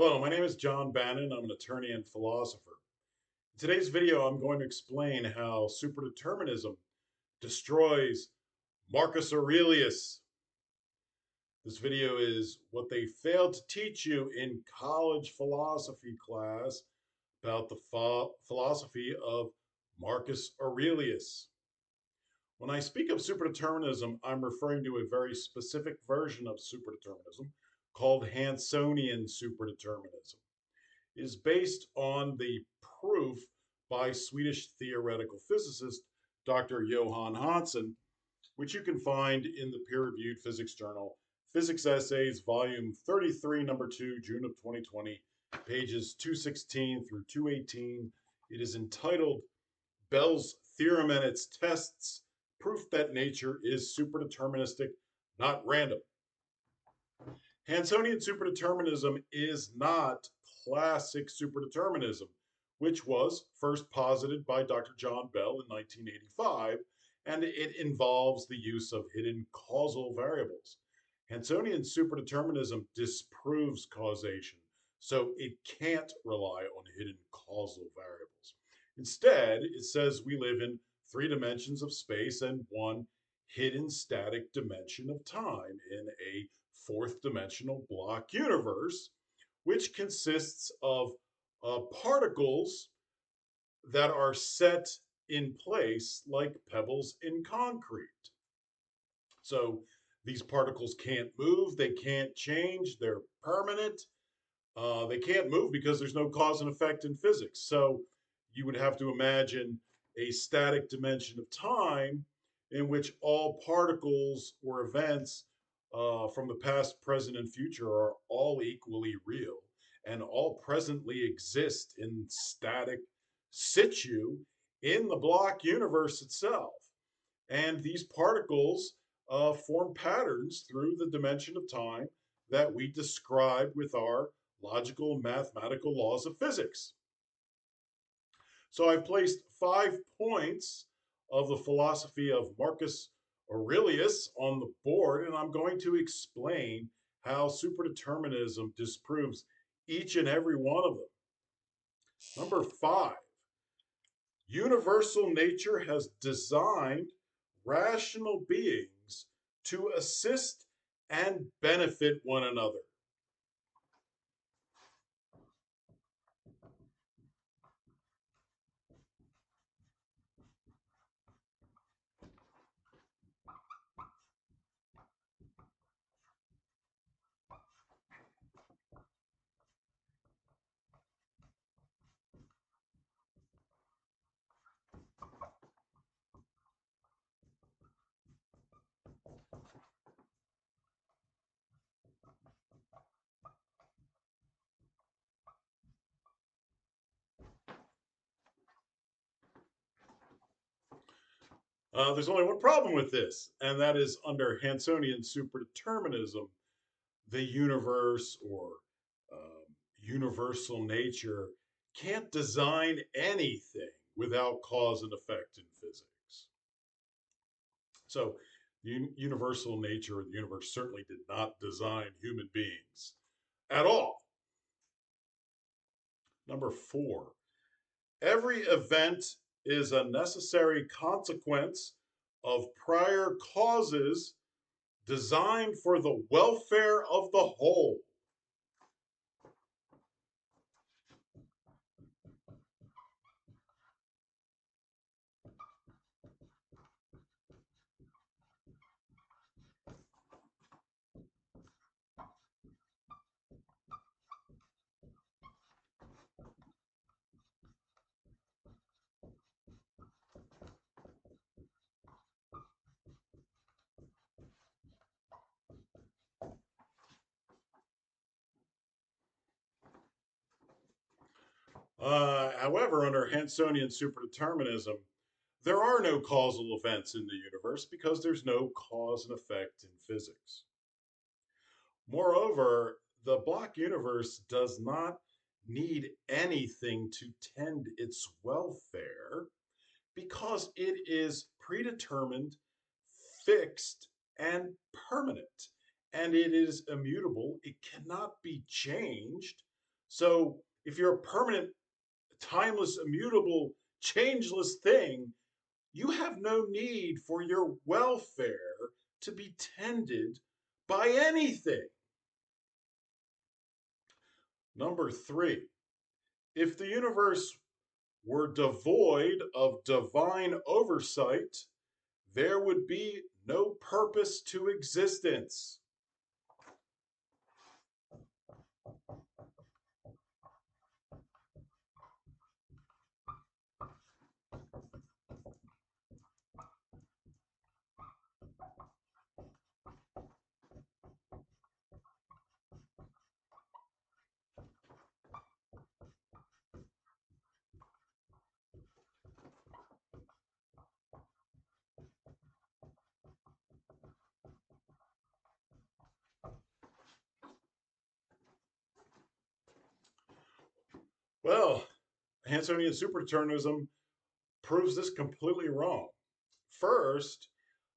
Hello, my name is John Bannon. I'm an attorney and philosopher. In today's video, I'm going to explain how superdeterminism destroys Marcus Aurelius. This video is what they failed to teach you in college philosophy class about the philosophy of Marcus Aurelius. When I speak of superdeterminism, I'm referring to a very specific version of superdeterminism called Hansonian superdeterminism. Is based on the proof by Swedish theoretical physicist Dr. Johan Hansen, which you can find in the peer-reviewed physics journal Physics Essays, Volume 33, Number 2, June of 2020, pages 216 through 218. It is entitled Bell's Theorem and Its Tests, Proof that Nature is Superdeterministic, Not Random. Hansonian superdeterminism is not classic superdeterminism, which was first posited by Dr. John Bell in 1985, and it involves the use of hidden causal variables. Hansonian superdeterminism disproves causation, so it can't rely on hidden causal variables. Instead, it says we live in 3 dimensions of space and 1 hidden static dimension of time in a 4th dimensional block universe, which consists of particles that are set in place like pebbles in concrete. So these particles can't move, they can't change, they're permanent. They can't move because there's no cause and effect in physics. So you would have to imagine a static dimension of time in which all particles or events from the past, present, and future are all equally real and all presently exist in static situ in the block universe itself. And these particles form patterns through the dimension of time that we describe with our logical mathematical laws of physics. So I've placed 5 points of the philosophy of Marcus Aurelius on the board, and I'm going to explain how superdeterminism disproves each and every one of them. Number 5, universal nature has designed rational beings to assist and benefit one another. There's only one problem with this, and that is under Hansonian superdeterminism, the universe or universal nature can't design anything without cause and effect in physics. So, universal nature of the universe certainly did not design human beings at all. Number 4, every event is a necessary consequence of prior causes designed for the welfare of the whole. However, under Hansonian superdeterminism, there are no causal events in the universe because there's no cause and effect in physics. Moreover, the block universe does not need anything to tend its welfare because it is predetermined, fixed, and permanent. And it is immutable. It cannot be changed So if you're a permanent, timeless, immutable, changeless thing, you have no need for your welfare to be tended by anything. Number three, if the universe were devoid of divine oversight, there would be no purpose to existence. Well, Hansonian superdeterminism proves this completely wrong. First,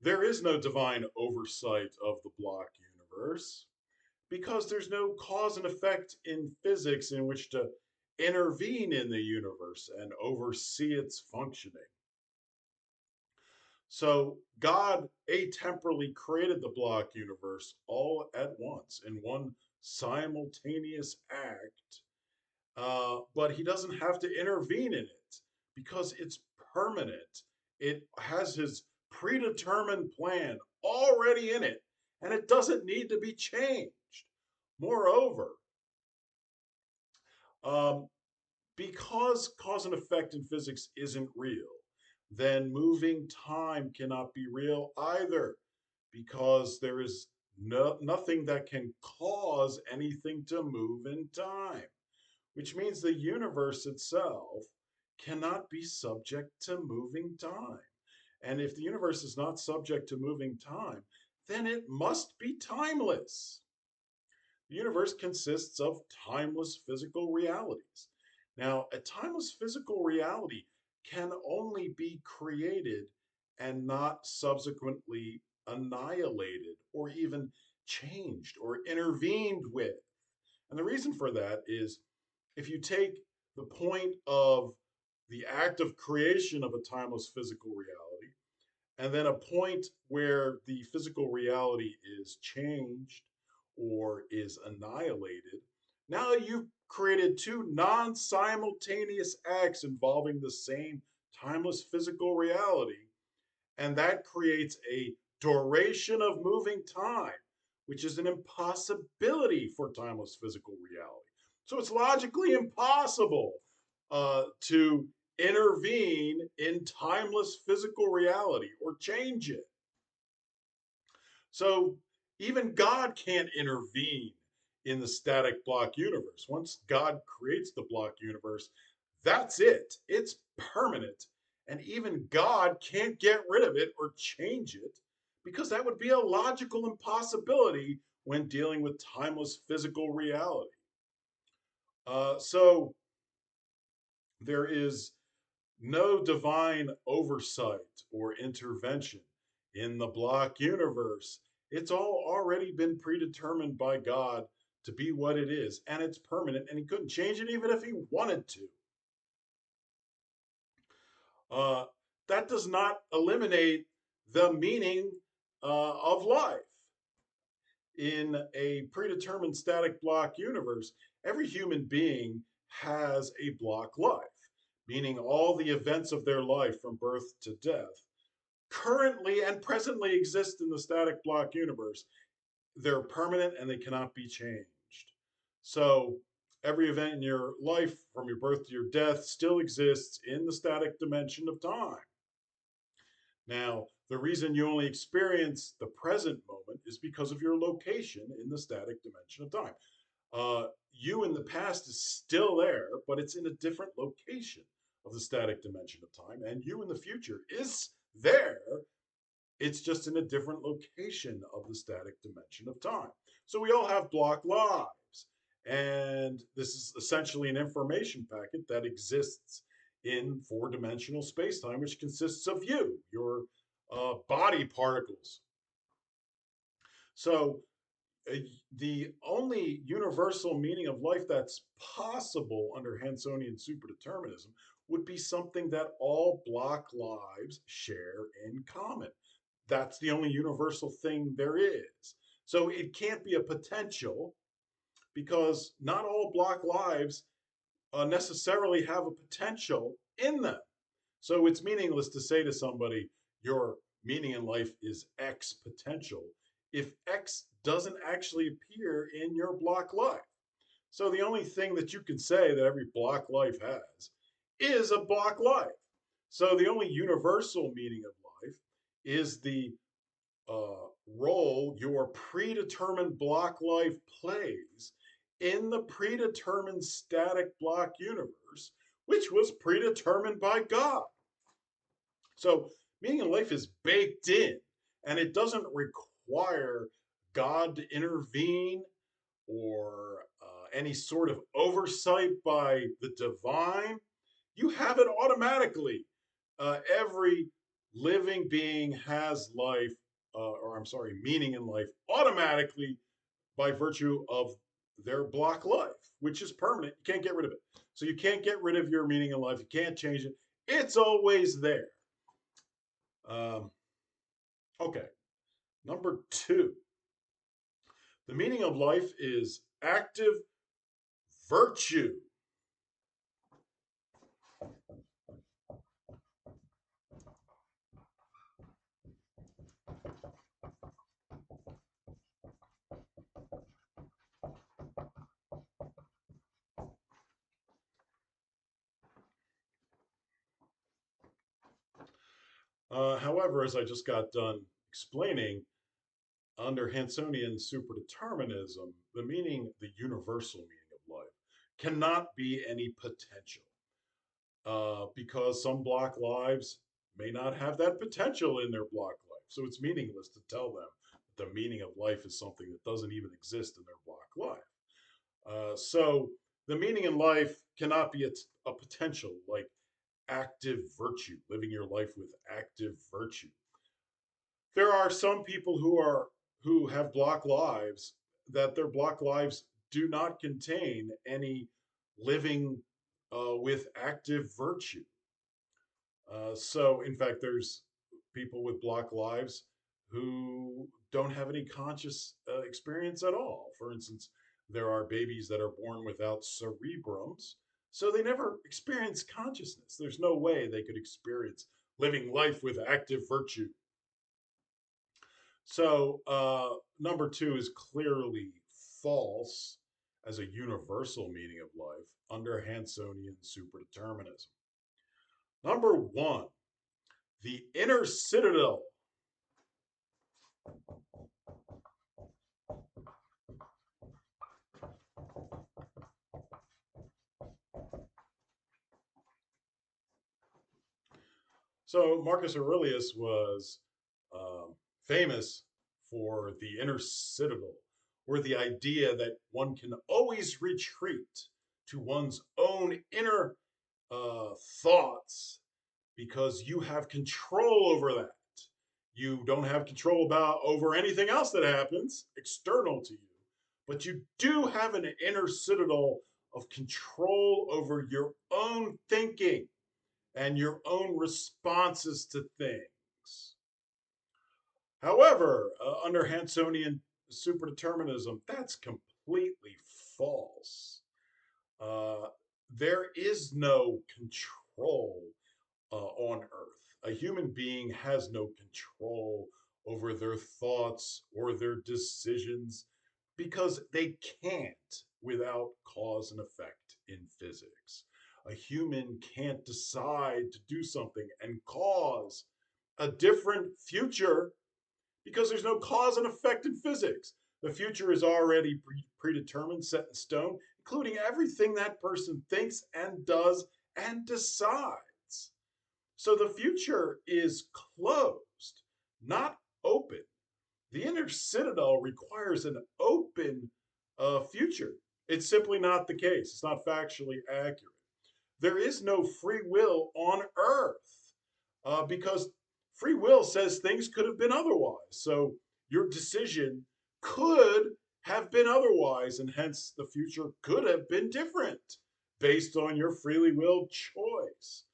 there is no divine oversight of the block universe because there's no cause and effect in physics in which to intervene in the universe and oversee its functioning. So, God atemporally created the block universe all at once in one simultaneous act, but he doesn't have to intervene in it because it's permanent. It has his predetermined plan already in it, and it doesn't need to be changed. Moreover, um, because cause and effect in physics isn't real, then moving time cannot be real either, because there is nothing that can cause anything to move in time, which means the universe itself cannot be subject to moving time. And if the universe is not subject to moving time, then it must be timeless. The universe consists of timeless physical realities. Now, a timeless physical reality can only be created and not subsequently annihilated or even changed or intervened with. And the reason for that is if you take the point of the act of creation of a timeless physical reality, and then a point where the physical reality is changed or is annihilated, now you've created two non simultaneous acts involving the same timeless physical reality, and that creates a duration of moving time, which is an impossibility for timeless physical reality. So it's logically impossible to intervene in timeless physical reality or change it. So even God can't intervene in the static block universe. Once God creates the block universe, that's it. It's permanent. And even God can't get rid of it or change it because that would be a logical impossibility when dealing with timeless physical reality. So there is no divine oversight or intervention in the block universe. It's all already been predetermined by God to be what it is, and it's permanent, and he couldn't change it even if he wanted to. Uh, that does not eliminate the meaning of life. In a predetermined static block universe, every human being has a block life, meaning all the events of their life from birth to death currently and presently exist in the static block universe. They're permanent and they cannot be changed. So every event in your life from your birth to your death still exists in the static dimension of time. Now, the reason you only experience the present moment is because of your location in the static dimension of time. You in the past is still there, but it's in a different location of the static dimension of time. And you in the future is there, it's just in a different location of the static dimension of time. So we all have block lives. And this is essentially an information packet that exists in four-dimensional space-time, which consists of you, your body particles. So uh, the only universal meaning of life that's possible under Hansonian superdeterminism would be something that all Black lives share in common. That's the only universal thing there is. So it can't be a potential because not all Black lives necessarily have a potential in them. So it's meaningless to say to somebody, your meaning in life is X potential if X doesn't actually appear in your Black life. So the only thing that you can say that every Black life has is a Black life. So the only universal meaning of life is the role your predetermined block life plays in the predetermined static block universe, which was predetermined by God. So meaning in life is baked in, and it doesn't require God to intervene or any sort of oversight by the divine. You have it automatically. Every living being has life, or I'm sorry, meaning in life automatically by virtue of their block life, which is permanent. You can't get rid of it. So you can't get rid of your meaning in life. You can't change it. It's always there. Um, okay. Number two, the meaning of life is active virtue. However, as I just got done explaining, under Hansonian superdeterminism, the universal meaning of life, cannot be any potential because some block lives may not have that potential in their block life. So it's meaningless to tell them that the meaning of life is something that doesn't even exist in their block life. So the meaning in life cannot be a potential like active virtue, living your life with active virtue. There are some people who have block lives that their block lives do not contain any living with active virtue. So, in fact, there's people with block lives who don't have any conscious experience at all. For instance, there are babies that are born without cerebrums, so they never experience consciousness. There's no way they could experience living life with active virtue. So, number two is clearly false as a universal meaning of life under Hansonian superdeterminism. Number one, the inner citadel. So, Marcus Aurelius was famous for the inner citadel, or the idea that one can always retreat to one's own inner thoughts because you have control over that. You don't have control about over anything else that happens external to you, but you do have an inner citadel of control over your own thinking and your own responses to things. However, under Hansonian superdeterminism, that's completely false. Uh, there is no control on Earth. A human being has no control over their thoughts or their decisions because they can't without cause and effect in physics. A human can't decide to do something and cause a different future because there's no cause and effect in physics. The future is already predetermined, set in stone, including everything that person thinks and does and decides. So the future is closed, not open. The inner citadel requires an open future. It's simply not the case. It's not factually accurate. There is no free will on earth because free will says things could have been otherwise. So your decision could have been otherwise, and hence the future could have been different based on your freely willed choice.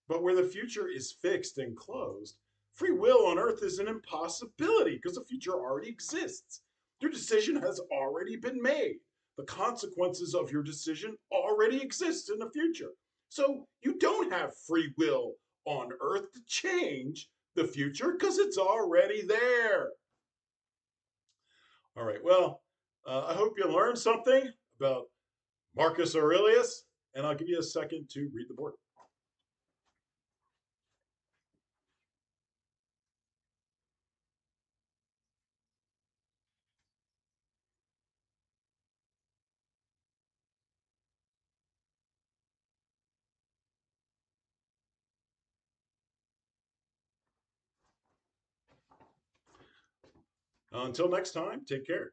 But where the future is fixed and closed, free will on earth is an impossibility because the future already exists. Your decision has already been made. The consequences of your decision already exist in the future. So you don't have free will on earth to change the future because it's already there. All right. Well, I hope you learned something about Marcus Aurelius, and I'll give you a second to read the board. Until next time, take care.